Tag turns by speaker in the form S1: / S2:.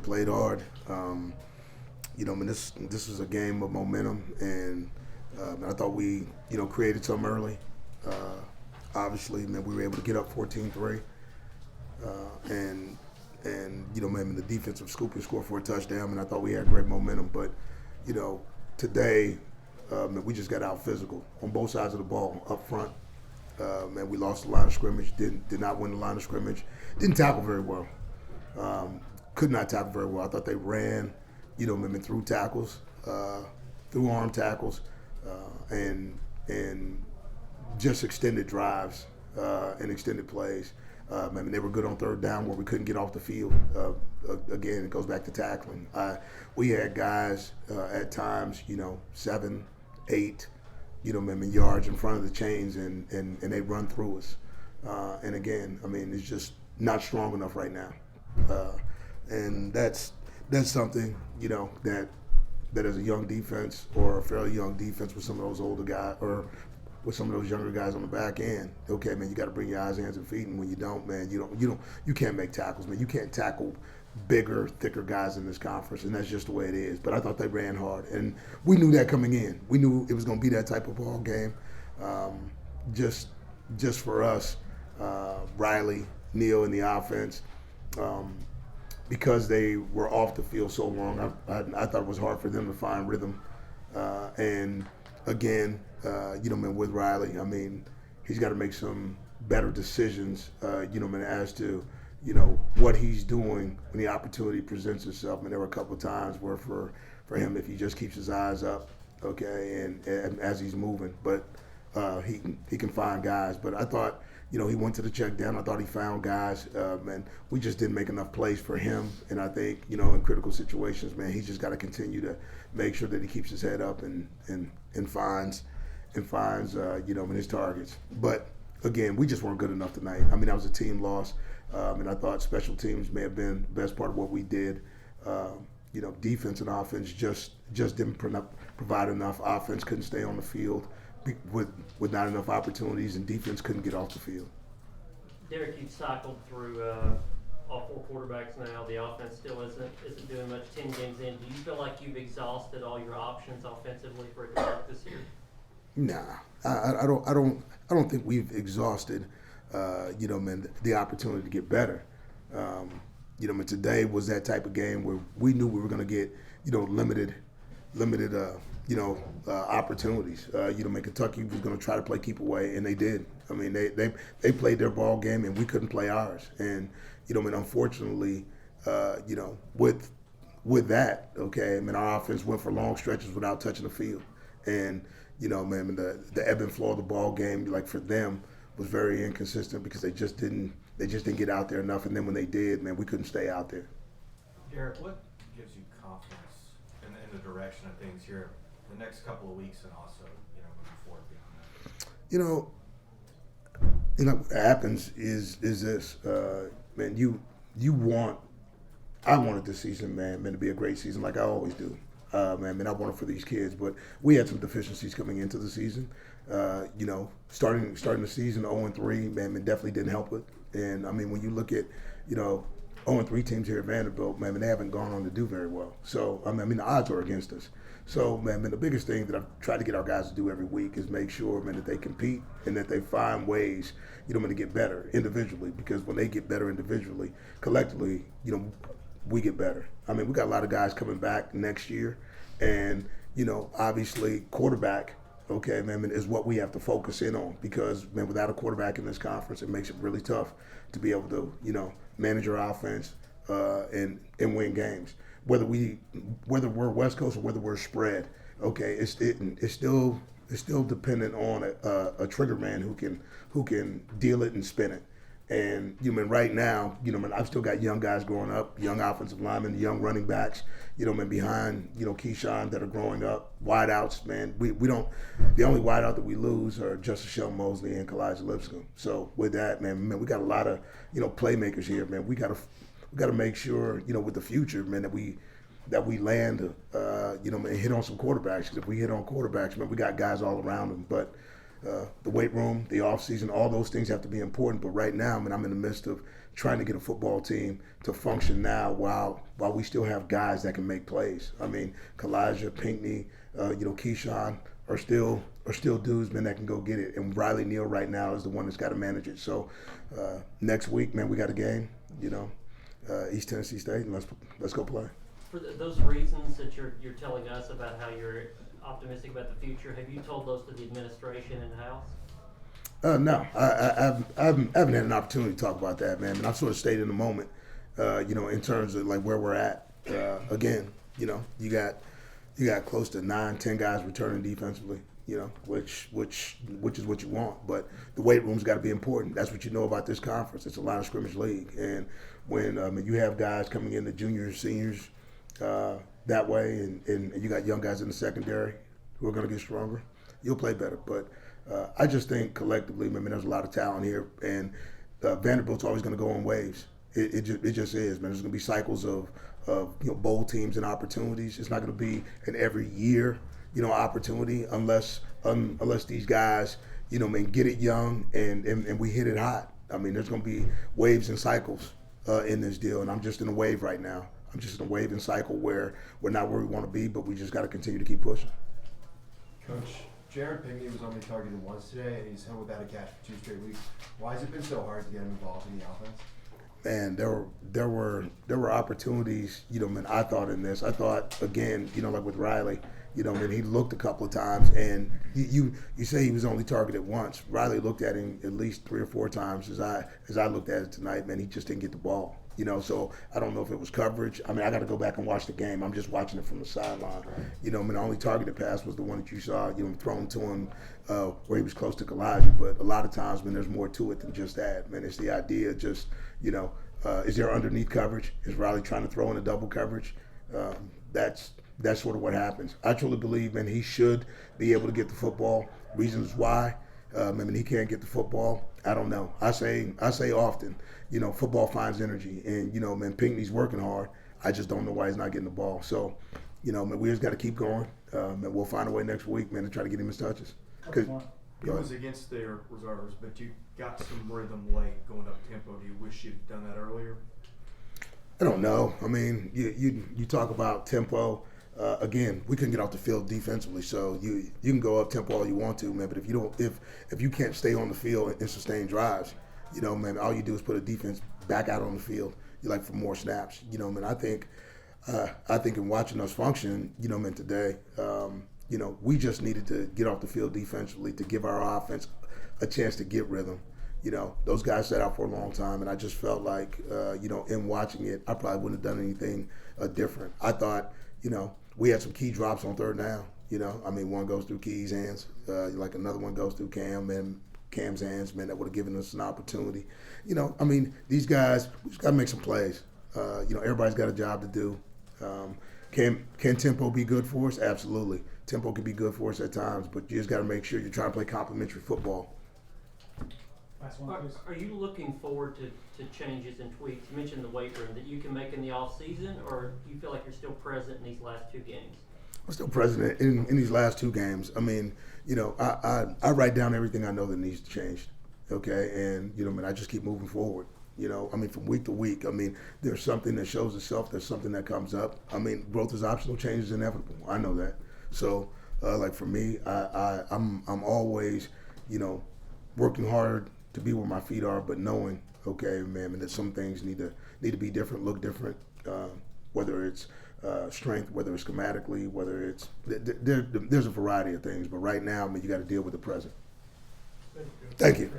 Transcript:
S1: played hard. I mean, this was a game of momentum, and I thought we, created some early. Obviously, man, we were able to get up 14-3, man, the defensive scoop and score for a touchdown, and I thought we had great momentum. But, today, man, we just got out physical on both sides of the ball up front. Man, we lost the line of scrimmage. Did not win the line of scrimmage. Didn't tackle very well. Could not tackle very well. I thought they ran, maybe through tackles, through arm tackles, and just extended drives and extended plays. I mean, they were good on third down where we couldn't get off the field. Again, it goes back to tackling. We had guys at times, 7, 8, yards in front of the chains, and they run through us. And again, I mean, it's just not strong enough right now. And that's something, that as a young defense or a fairly young defense with some of those older guys or with some of those younger guys on the back end, okay, man, you got to bring your eyes, hands, and feet. And when you don't, man, you can't make tackles, man. You can't tackle bigger, thicker guys in this conference, and that's just the way it is. But I thought they ran hard, and we knew that coming in. We knew it was going to be that type of ball game. Just for us, Riley, Neal, and the offense, because they were off the field so long, I thought it was hard for them to find rhythm. And again, man, with Riley, I mean, he's got to make some better decisions, man, as to, what he's doing when the opportunity presents itself. I mean, there were a couple of times where for him, if he just keeps his eyes up, okay, and as he's moving, but he can find guys. But I thought, he went to the check down. I thought he found guys, and we just didn't make enough plays for him. And I think, in critical situations, man, he's just got to continue to make sure that he keeps his head up and finds his targets. But again, we just weren't good enough tonight. I mean, that was a team loss, and I thought special teams may have been the best part of what we did. Defense and offense just didn't provide enough. Offense couldn't stay on the field with not enough opportunities, and defense couldn't get off the field.
S2: Derek, you've cycled through all 4 quarterbacks now. The offense still isn't doing much 10 games in. Do you feel like you've exhausted all your options offensively for Derek this year?
S1: Nah, I don't think we've exhausted, man, the opportunity to get better. Man, today was that type of game where we knew we were going to get, limited, opportunities. Man, Kentucky was going to try to play keep away, and they did. I mean, they played their ball game, and we couldn't play ours. And, man, unfortunately, with that, okay, I mean, our offense went for long stretches without touching the field. And, man, the ebb and flow of the ball game, like for them, was very inconsistent because they just didn't get out there enough. And then when they did, man, we couldn't stay out there.
S3: Derek, what gives you confidence in the direction of things here the next couple of weeks and also, moving forward beyond that?
S1: What happens is this, man, I wanted this season, man, to be a great season like I always do. Man, I want it for these kids, but we had some deficiencies coming into the season. Starting the season 0-3, man, it definitely didn't help it. And I mean, when you look at, 0-3 teams here at Vanderbilt, man, they haven't gone on to do very well. So I mean, the odds are against us. So man, the biggest thing that I've tried to get our guys to do every week is make sure, man, that they compete and that they find ways, to get better individually. Because when they get better individually, collectively, we get better. I mean, we got a lot of guys coming back next year, and obviously quarterback, okay, man, is what we have to focus in on because, man, without a quarterback in this conference, it makes it really tough to be able to, manage our offense and win games. Whether we're West Coast or whether we're spread, okay, it's still dependent on a trigger man who can deal it and spin it. And right now, I've still got young guys growing up, young offensive linemen, young running backs, behind, Keyshawn that are growing up, wideouts, man. We don't. The only wideout that we lose are Justice Shell Mosley and Kalijah Lipscomb. So with that, man, we got a lot of, playmakers here, man. We got to make sure, with the future, man, that we land, and hit on some quarterbacks. Because if we hit on quarterbacks, man, we got guys all around them. But the weight room, the off season, all those things have to be important. But right now, I mean, I'm in the midst of trying to get a football team to function now while we still have guys that can make plays. I mean, Kalijah, Pinckney, Keyshawn are still dudes, man, that can go get it. And Riley Neal right now is the one that's got to manage it. So next week, man, we got a game, East Tennessee State, and let's go play.
S2: For those reasons that you're telling us about how you're optimistic about the future, have you told those to the administration in-house?
S1: No, I haven't had an opportunity to talk about that, man. And I've sort of stayed in the moment, in terms of like where we're at. Again, you got close to 9-10 guys returning defensively, which is what you want. But the weight room's got to be important. That's what you know about this conference. It's a line of scrimmage league, and when you have guys coming in, the juniors, seniors, that way, and you got young guys in the secondary who are going to get stronger, you'll play better. But I just think collectively, there's a lot of talent here, and Vanderbilt's always going to go in waves. It just is, man. There's going to be cycles of bowl teams and opportunities. It's not going to be an every year, opportunity unless these guys, get it young and we hit it hot. I mean, there's going to be waves and cycles in this deal, and I'm just in a wave right now. I'm just in a wave and cycle where we're not where we want to be, but we just got to continue to keep pushing.
S4: Coach, Jaron Pinckney was only targeted once today, and he's held without a catch for 2 straight weeks. Why has it been so hard to get him involved in the offense?
S1: Man, there were opportunities, I thought in this. I thought, again, like with Riley, he looked a couple of times, and you say he was only targeted once. Riley looked at him at least 3 or 4 times as I looked at it tonight, man. He just didn't get the ball. So I don't know if it was coverage. I mean, I got to go back and watch the game. I'm just watching it from the sideline. The only targeted pass was the one that you saw, thrown to him where he was close to Kalijah. But a lot of times, man, there's more to it than just that. Man, it's the idea just, is there underneath coverage? Is Riley trying to throw in a double coverage? That's sort of what happens. I truly believe, man, he should be able to get the football. Reasons why, he can't get the football, I don't know. I say often, football finds energy, and man, Pinckney's working hard. I just don't know why he's not getting the ball. So, man, we just got to keep going, and we'll find a way next week, man, to try to get him his touches.
S5: It was against their reserves, but you got some rhythm late going up tempo. Do you wish you'd done that earlier?
S1: I don't know. I mean, you talk about tempo. Again, we couldn't get off the field defensively, so you can go up tempo all you want to, man. But if you can't stay on the field and sustain drives, man, all you do is put a defense back out on the field, for more snaps. Man, I think in watching us function, man, today, we just needed to get off the field defensively to give our offense a chance to get rhythm. Those guys sat out for a long time, and I just felt like, in watching it, I probably wouldn't have done anything different. I thought, we had some key drops on third down. One goes through Key's hands, another one goes through Cam's hands, man, that would have given us an opportunity. These guys, we just got to make some plays. Everybody's got a job to do. Can tempo be good for us? Absolutely. Tempo can be good for us at times, but you just got to make sure you're trying to play complementary football.
S5: Last one, please.
S2: Are you looking forward to changes and tweaks? You mentioned the weight room that you can make in the off season, or do you feel like you're still present in these last 2 games?
S1: I'm still present in these last 2 games. I write down everything I know that needs to change. Okay, and I just keep moving forward. From week to week. There's something that shows itself. There's something that comes up. Growth is optional. Change is inevitable. I know that. So, for me, I'm always, working hard to be where my feet are, but knowing, okay, man, that some things need to be different, look different, whether it's strength, whether it's schematically, whether it's there's a variety of things. But right now, you got to deal with the present. Thank you.